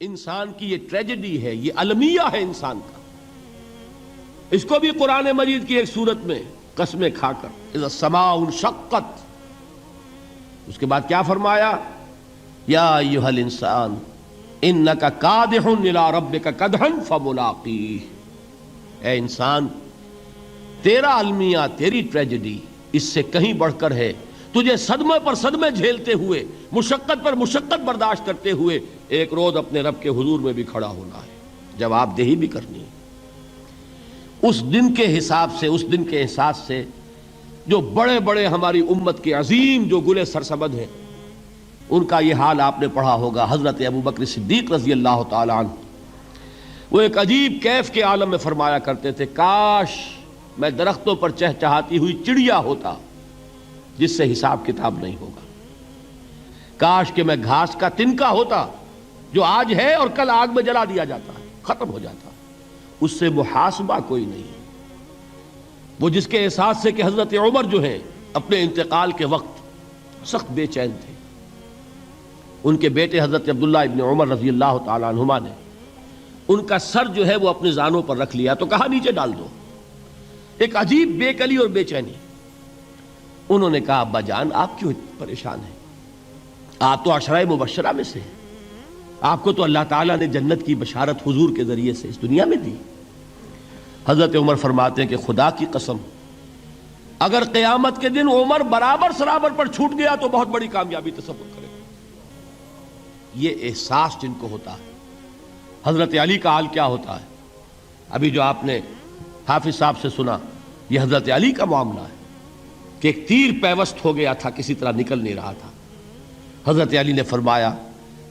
انسان کی یہ ٹریجڈی ہے، یہ المیہ ہے انسان کا. اس کو بھی قرآن مجید کی ایک سورت میں قسمیں کھا کر اذا السماء انشقت، اس کے بعد کیا فرمایا؟ یا ایھا الانسان انک کادح الی ربک کدحا فملاقیہ. اے انسان، تیرا المیہ، تیری ٹریجڈی اس سے کہیں بڑھ کر ہے. تجھے صدمے پر صدمے جھیلتے ہوئے، مشقت پر مشقت برداشت کرتے ہوئے ایک روز اپنے رب کے حضور میں بھی کھڑا ہونا ہے، جواب دہی بھی کرنی ہے. اس دن کے حساب سے، اس دن کے احساس سے جو بڑے بڑے ہماری امت کے عظیم جو گلے سرسبد ہیں، ان کا یہ حال آپ نے پڑھا ہوگا. حضرت ابوبکر صدیق رضی اللہ تعالی عنہ وہ ایک عجیب کیف کے عالم میں فرمایا کرتے تھے، کاش میں درختوں پر چہچہاتی ہوئی چڑیا ہوتا جس سے حساب کتاب نہیں ہوگا. کاش کہ میں گھاس کا تنکا ہوتا جو آج ہے اور کل آگ میں جلا دیا جاتا ہے، ختم ہو جاتا. اس سے محاسبہ کوئی نہیں. وہ جس کے احساس سے کہ حضرت عمر جو ہیں اپنے انتقال کے وقت سخت بے چین تھے. ان کے بیٹے حضرت عبداللہ ابن عمر رضی اللہ تعالی عنہما نے ان کا سر جو ہے وہ اپنے زانوں پر رکھ لیا تو کہا نیچے ڈال دو. ایک عجیب بے کلی اور بے چینی. انہوں نے کہا ابا جان آپ کیوں پریشان ہیں؟ آپ تو عشرہ مبشرہ میں سے ہیں، آپ کو تو اللہ تعالیٰ نے جنت کی بشارت حضور کے ذریعے سے اس دنیا میں دی. حضرت عمر فرماتے ہیں کہ خدا کی قسم اگر قیامت کے دن عمر برابر سرابر پر چھوٹ گیا تو بہت بڑی کامیابی تصور کرے. یہ احساس جن کو ہوتا ہے. حضرت علی کا حال کیا ہوتا ہے؟ ابھی جو آپ نے حافظ صاحب سے سنا، یہ حضرت علی کا معاملہ ہے کہ ایک تیر پیوست ہو گیا تھا، کسی طرح نکل نہیں رہا تھا. حضرت علی نے فرمایا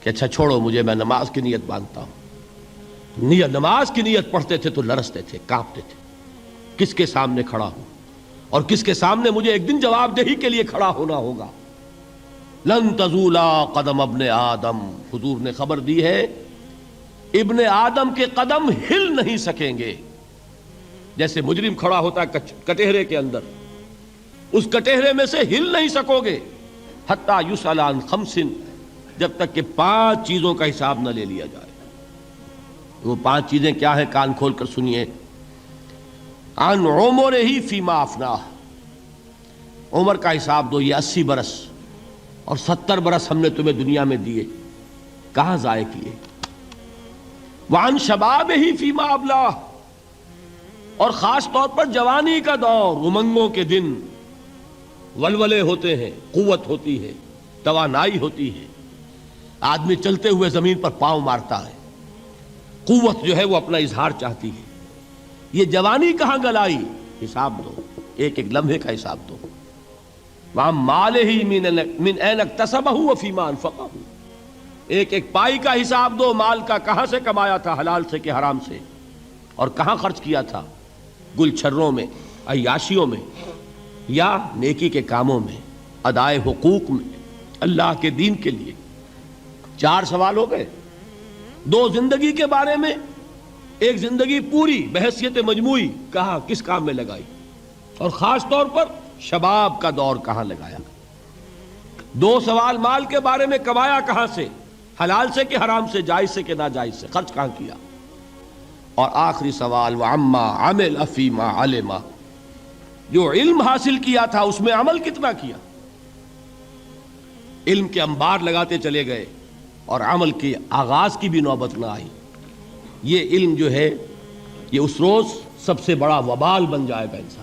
کہ اچھا چھوڑو مجھے، میں نماز کی نیت باندھتا ہوں. نماز کی نیت پڑھتے تھے تو لرزتے تھے، کانپتے تھے. کس کے سامنے کھڑا ہوں اور کس کے سامنے مجھے ایک دن جواب دہی کے لیے کھڑا ہونا ہوگا. لن تزولا قدم ابن آدم، حضور نے خبر دی ہے ابن آدم کے قدم ہل نہیں سکیں گے. جیسے مجرم کھڑا ہوتا ہے کٹہرے کے اندر، اس کٹہرے میں سے ہل نہیں سکو گے حتی یسأل عن خمس، جب تک کہ 5 چیزوں کا حساب نہ لے لیا جائے. وہ 5 چیزیں کیا ہیں؟ کان کھول کر سنیے. عن عمرہ فیما افناہ، عمر کا حساب دو. یہ 80 برس اور 70 برس ہم نے تمہیں دنیا میں دیے، کہاں ضائع کیے؟ وعن شبابہ فیما ابلاہ، اور خاص طور پر جوانی کا دور، امنگوں کے دن، ولولے ہوتے ہیں، قوت ہوتی ہے، توانائی ہوتی ہے، آدمی چلتے ہوئے زمین پر پاؤں مارتا ہے، قوت جو ہے وہ اپنا اظہار چاہتی ہے. یہ جوانی کہاں گلائی؟ حساب دو، ایک ایک لمحے کا حساب دو. وَعَن مَالِهِ مِنْ أَيْنَ اكْتَسَبَهُ وَفِيمَا أَنْفَقَهُ، ایک ایک پائی کا حساب دو. مال کا کہاں سے کمایا تھا، حلال سے کہ حرام سے، اور کہاں خرچ کیا تھا، گل چھروں میں، عیاشیوں میں، یا نیکی کے کاموں میں، ادائے حقوق میں، اللہ کے دین کے لیے. 4 سوال ہو گئے. 2 زندگی کے بارے میں، ایک زندگی پوری بحیثیت مجموعی کہاں کس کام میں لگائی، اور خاص طور پر شباب کا دور کہاں لگایا. 2 سوال مال کے بارے میں، کمایا کہاں سے، حلال سے کہ حرام سے، جائز سے کہ ناجائز سے، خرچ کہاں کیا. اور آخری سوال وَعَمَّا عَمِلَ فِيمَا عَلِمَ، جو علم حاصل کیا تھا اس میں عمل کتنا کیا. علم کے انبار لگاتے چلے گئے اور عمل کے آغاز کی بھی نوبت نہ آئی. یہ علم جو ہے یہ اس روز سب سے بڑا وبال بن جائے گا انسان.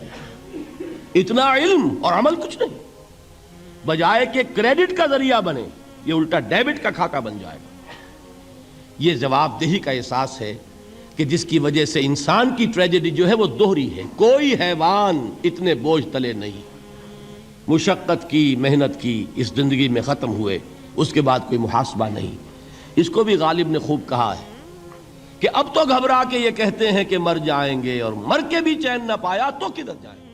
اتنا علم اور عمل کچھ نہیں، بجائے کہ کریڈٹ کا ذریعہ بنے یہ الٹا ڈیبٹ کا کھاتا بن جائے گا. یہ جواب دہی کا احساس ہے کہ جس کی وجہ سے انسان کی ٹریجڈی جو ہے وہ دوہری ہے. کوئی حیوان اتنے بوجھ تلے نہیں. مشقت کی، محنت کی، اس زندگی میں ختم ہوئے، اس کے بعد کوئی محاسبہ نہیں. اس کو بھی غالب نے خوب کہا ہے کہ اب تو گھبرا کے یہ کہتے ہیں کہ مر جائیں گے، اور مر کے بھی چین نہ پایا تو کدھر جائیں گے.